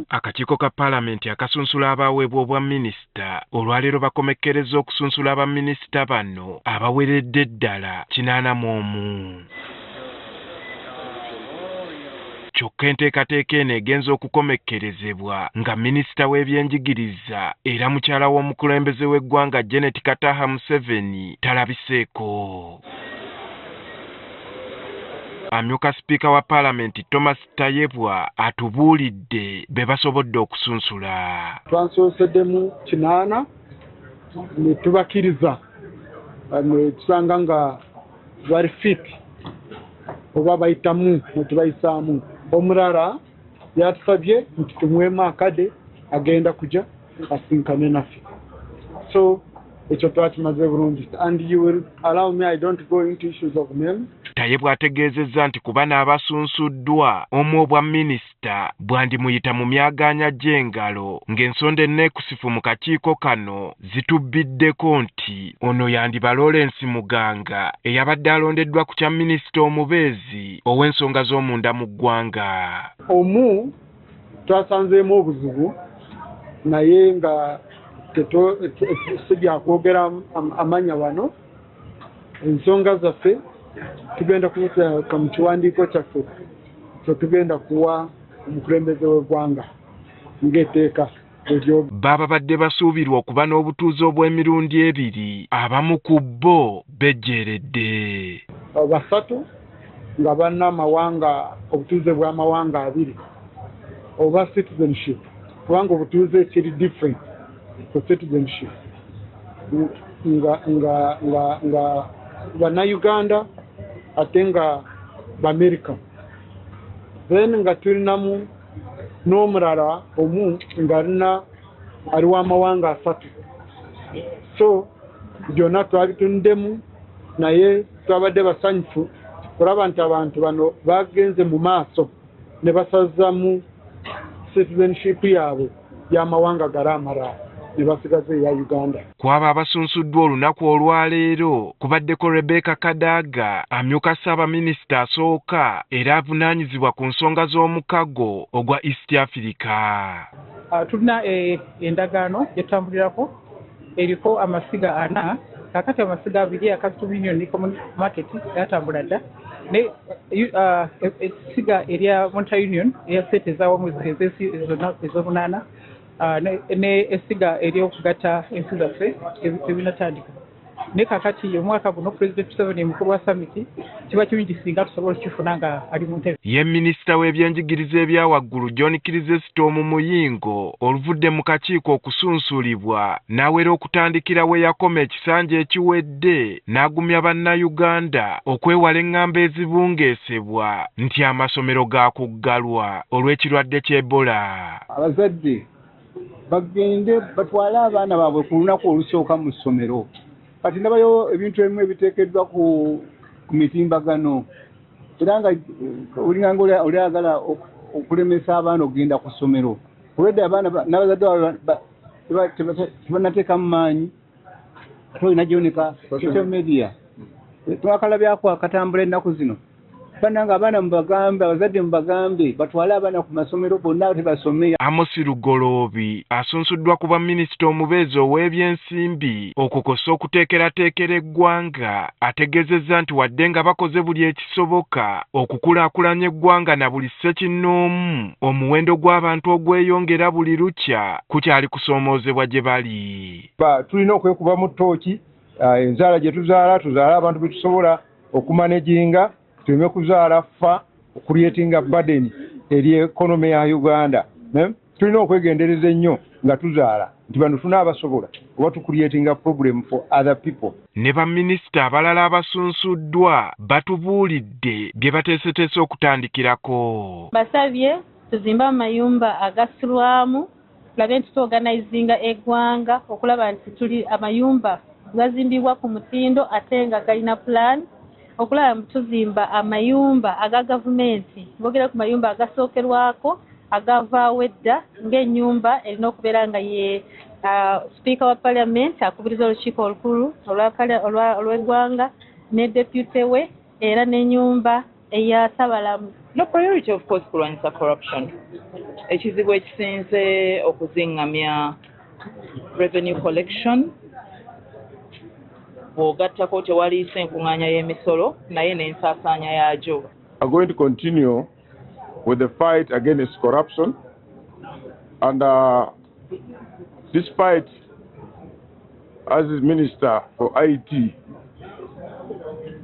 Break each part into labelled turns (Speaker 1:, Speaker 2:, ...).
Speaker 1: Akakiiko ka Paalamenti akasunsula abaweebwa obwa minisita olwaleero bakomekkereza okusunsula abaminisita bano abaweredde ddala 81. Kyokka enteekateeka eno egenza okukomekkerezebwa nga minisita w'ebyenjigiriza era mukyala w'omukulembeze w'eggwanga Janet Kataha Museveni talabiseeko. Amyuka sipiika wa Paalamenti Thomas Tayebwa atubuulidde be basobodde okusunsula.
Speaker 2: Twansoseddemu 8 ne tubakkiriza ne tusanga nga bali fit oba bayitamu ne tubayisaamu. Omulala yatusabye nti tumuweemu akade agenda kujja asinkane naffe. So ekyo twakimaze bulungi. And you will allow me, I don't go into issues of names.
Speaker 1: Tayebwa ategeezezza nti kuba n'abasunsuddwa omu obwa minisita bwandimuyita mu myagaanya gy'engalo ng'ensonda enneekusifu mu kakiiko kano zitubbiddeko nti ono yandibala Lawrence Muganga eyabadde alondeddwa ku kya minisita omubeezi ow'ensonga z'omunda mu ggwanga.
Speaker 2: Omu twasanzeemu obuzibu naye nga sibyakwogera amanya wano. Ensonga zaffe tugenda kuziteeka mu kiwandiiko kyaffe kye tugenda kuwa omukulembeze w'eggwanga ng'etteeka bw'eryoga.
Speaker 1: Baba badde basuubirwa okuba n'obutuuzi obw'emirundi 2, abamu ku bo bejjeeredde.
Speaker 2: 3 nga bannamawanga obutuuze bw'amawanga 2 oba citizenship kubanga obutuuze kiri different for citizenship nga bannayuganda ate nga b'Amerika. Then nga tulinamu n'omulala omu nga ali w'amawanga 3. So byonna twabitundemu naye twabadde basanyufu kulaba nti abantu bano bagenze mu maaso ne basazamu citizenship yaabwe y'amawanga gali amalala ne basigaza eya Uganda.
Speaker 1: Kwaba abasunsuddwa olunaku olwaleero kubaddeko Rebecca Kadaga amyuka Ssaabaminisita asooka era avunaanyizibwa ku nsonga z'omukago ogwa East Africa.
Speaker 3: Tulina endagaano gyetutambulirako eriko amasiga 4 kakati amasiga 2 aga Dominion Common Market gatambula dda ne esiga erya Monta Union eya sente ez'awamu ez'obunaana ne esiga ery'okugatta ensi zaffe ebinatandika. Ne kakati omwaka guno President Museveni mukulu wa summit kiba kirungi singa tusobola okifuna nga ali mu ntebe.
Speaker 1: Ye minisita w'ebyenjigiriza ebya waggulu John Kirizesto mu muyingo oluvudde mu kakiiko okusunsulibwa n'awera okutandikira we yakoma ekisanja ekiwedde n'agumya bannayuganda okwewala eŋŋamba ezibungeesebwa nti amasomero gaakuggalwa olw'ekirwadde ky'Ebola.
Speaker 4: Abazadde bagende batwale abaana baabwe ku lunaku olusooka mu ssomero. Kati ndabayo ebintu ebimu ebiteekeddwa ku mitimbagano era nga olinganga olyagala okulemesa abaana okugenda ku ssomero. Olwedde abaana n'abazadde tebanateeka mu maanyi ate olina gyoneka social media twakalabyako akatambula ennaku zino. Bannanga abaana mubagambe, abazadde mubagambe batwale abaana ku masomero bonna tebasome.
Speaker 1: Amos Lugoloobi asunsuddwa ku baminisita omubeezi ow'ebyensimbi okukosa okuteekerateekera eggwanga ategeezezza nti wadde nga bakoze buli ekisoboka okukulaakulanya eggwanga na buli ssekinnoomu omuwendo gw'abantu ogweyongera buli lukya kukyali kusoomoozebwa gye bali.
Speaker 5: Tulina okwekuba mu ttooki enzaala gye tuzaala abantu be tusobola okumanejinga tuleme kuzaala ffa okuliyetinga burden eri economy ya Uganda. Tulina okwegendereza ennyo nga tuzaala nti bano tunaabasobola oba tukuliyetinga problem for other people.
Speaker 1: Ne baminisita abalala abasunsuddwa batubuulidde bye bateeseteese okutandikirako.
Speaker 6: Basabye tuzimbe amayumba agasulwamu tulabe nti tuorganizinga eggwanga okulaba nti tuli amayumba gazimbibwa ku mutindo ate nga galina plan okulaba tuzimba amayumba aga gavumenti ngogera ku mayumba agasookerwako agavaawo edda ng'ennyumba erina okubeera nga ye Speaker wa Parliament akubiriza olukiiko olukulu olw'eggwanga ne deputy we era n'ennyumba eya Ssaabalamuzi
Speaker 7: No priority of course kulwanyisa corruption. Ekizibu ekisinze okuzingamya revenue collection bw'ogattako tewali nkuŋŋaanya y'emisolo naye n'ensaasaanya yaagyo.
Speaker 8: Are going to continue with the fight against corruption, and despite as Minister for IT,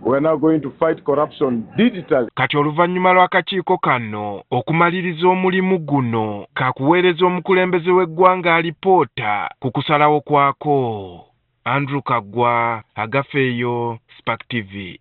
Speaker 8: we are now going to fight corruption digitally.
Speaker 1: Kati oluvannyuma lw'akakiiko kano okumaliriza omulimu guno kakuweereza omukulembeze w'eggwanga alipoota ku kusalawo kwako. Andrew Kagwa, Agafeeyo, Spark TV.